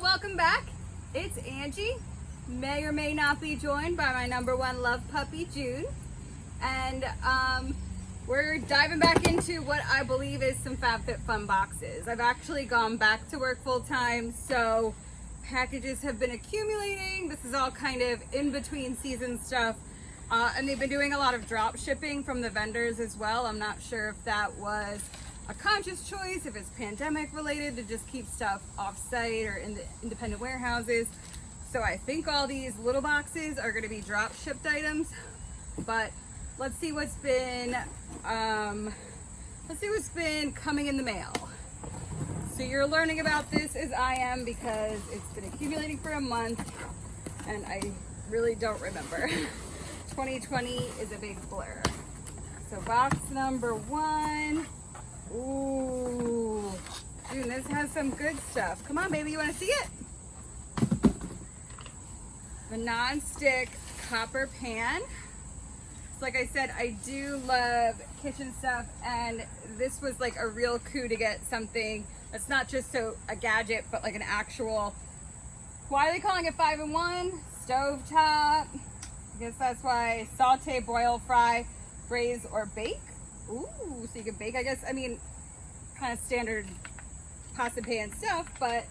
welcome back. It's Angie. May or may not be joined by my number one love puppy, June. And we're diving back into what I believe is some FabFitFun boxes. I've actually gone back to work full time, so packages have been accumulating. This is all kind of in between season stuff. And they've been doing a lot of drop shipping from the vendors as well. I'm not sure if that was a conscious choice, if it's pandemic related, to just keep stuff off site or in the independent warehouses. So I think all these little boxes are going to be drop shipped items, but let's see what's been coming in the mail. So you're learning about this as I am, because it's been accumulating for a month and I really don't remember. 2020 is a big blur. So box number one. Ooh, dude, this has some good stuff. Come on, baby, you want to see it? The non-stick copper pan. So like I said, I do love kitchen stuff, and this was like a real coup to get something that's not just a gadget, but like an actual, why are they calling it 5-in-1? Stove top. I guess that's why. Saute, boil, fry, braise, or bake. Ooh, so you can bake, I guess. I mean, kind of standard pasta pan stuff, but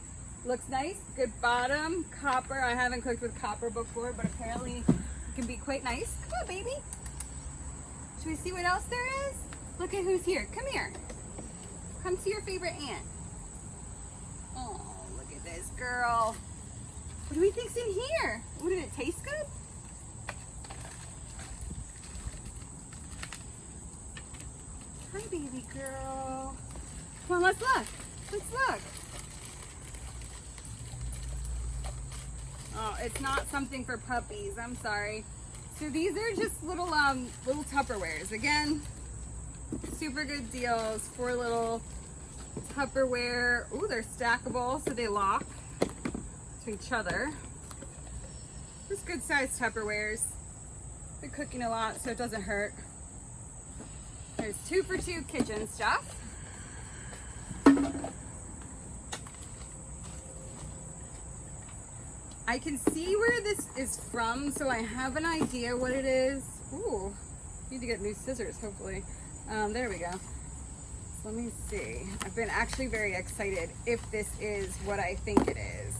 looks nice. Good bottom, copper. I haven't cooked with copper before, but apparently it can be quite nice. Come on, baby. Should we see what else there is? Look at who's here. Come here. Come see your favorite aunt. Oh, look at this girl. What do we think's in here? Ooh, did it taste good? Hi, baby girl. Come on, let's look. Let's look. Oh, it's not something for puppies. I'm sorry. So these are just little Tupperwares. Again, super good deals for little Tupperware. Ooh, they're stackable, so they lock to each other. Just good sized Tupperwares. Been cooking a lot, so it doesn't hurt. There's 2 for 2 kitchen stuff. I can see where this is from, so I have an idea what it is. Ooh, need to get new scissors, hopefully. There we go. So let me see. I've been actually very excited if this is what I think it is.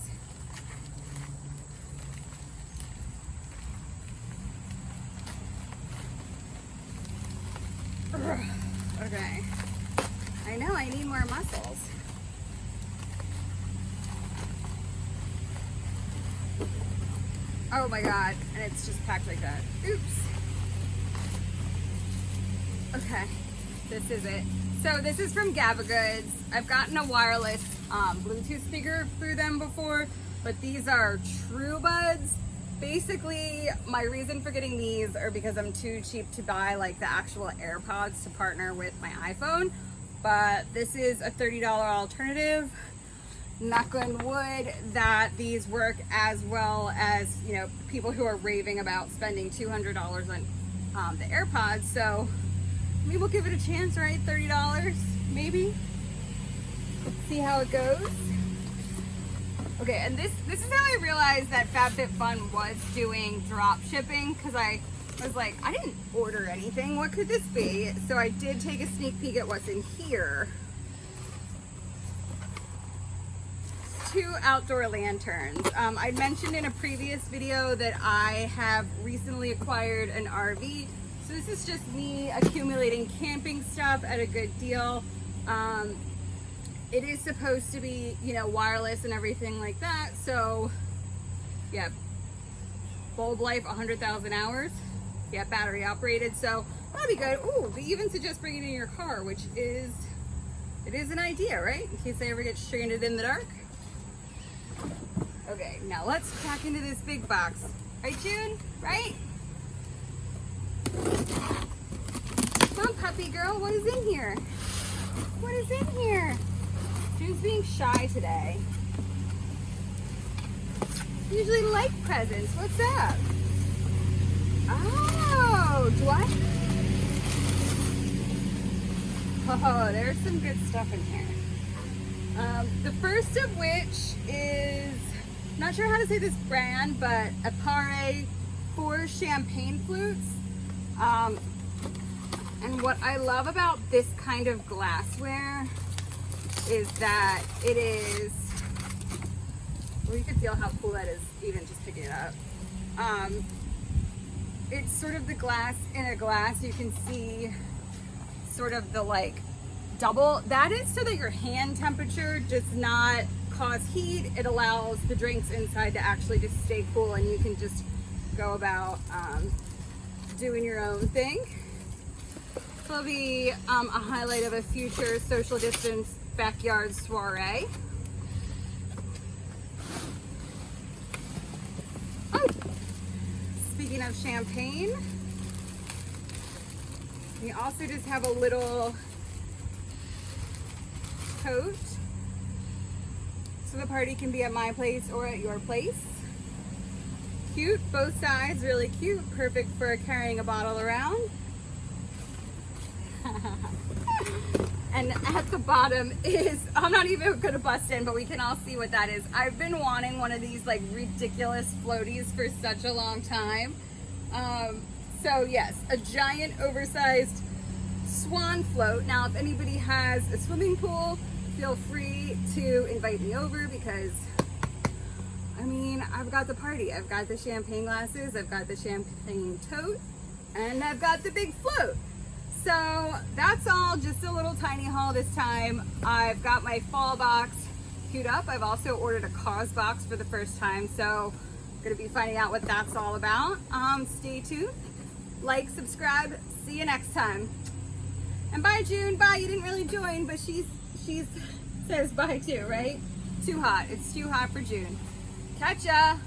Okay. I know I need more muscles. Oh my god, and it's just packed like that. Oops. Okay, this is it. So this is from Gabagoods. I've gotten a wireless Bluetooth speaker through them before, but these are True Buds. Basically, my reason for getting these are because I'm too cheap to buy like the actual AirPods to partner with my iPhone, but this is a $30 alternative. Knock on wood that these work as well as, you know, people who are raving about spending $200 on the AirPods. So maybe we'll give it a chance, right? $30, maybe. Let's see how it goes. Okay, and this is how I realized that FabFitFun was doing drop shipping, because I was like, I didn't order anything. What could this be? So I did take a sneak peek at what's in here. 2 outdoor lanterns. I mentioned in a previous video that I have recently acquired an RV. So this is just me accumulating camping stuff at a good deal. It is supposed to be, you know, wireless and everything like that. So yeah, bulb life 100,000 hours. Yeah, battery operated. So that'll be good. Ooh, they even suggest bringing it in your car, which is, it is an idea, right? In case I ever get stranded in the dark. Okay, now let's crack into this big box. Right, June? Right? Come on, puppy girl. What is in here? What is in here? June's being shy today. Usually like presents. What's up? Oh, do I? Oh, there's some good stuff in here. The first of which is not sure how to say this brand, but Apare for champagne flutes. And what I love about this kind of glassware is that it is, well, you can feel how cool that is even just picking it up. It's sort of the glass in a glass. You can see sort of the like double. That is so that your hand temperature does not cause heat. It allows the drinks inside to actually just stay cool, and you can just go about doing your own thing. This will be a highlight of a future social distance backyard soiree. Oh, speaking of champagne, we also just have a little tote, so the party can be at my place or at your place. Cute, both sides really cute, perfect for carrying a bottle around. And at the bottom is, I'm not even gonna bust in, but we can all see what that is. I've been wanting one of these like ridiculous floaties for such a long time. So yes, a giant oversized swan float. Now if anybody has a swimming pool, feel free to invite me over, because I mean, I've got the party. I've got the champagne glasses, I've got the champagne tote, and I've got the big float. So that's all, just a little tiny haul this time. I've got my fall box queued up. I've also ordered a cause box for the first time, so I'm gonna be finding out what that's all about. Stay tuned, like, subscribe, see you next time. And bye June, bye, you didn't really join, but she's says bye too, right? Too hot, it's too hot for June. Catch ya!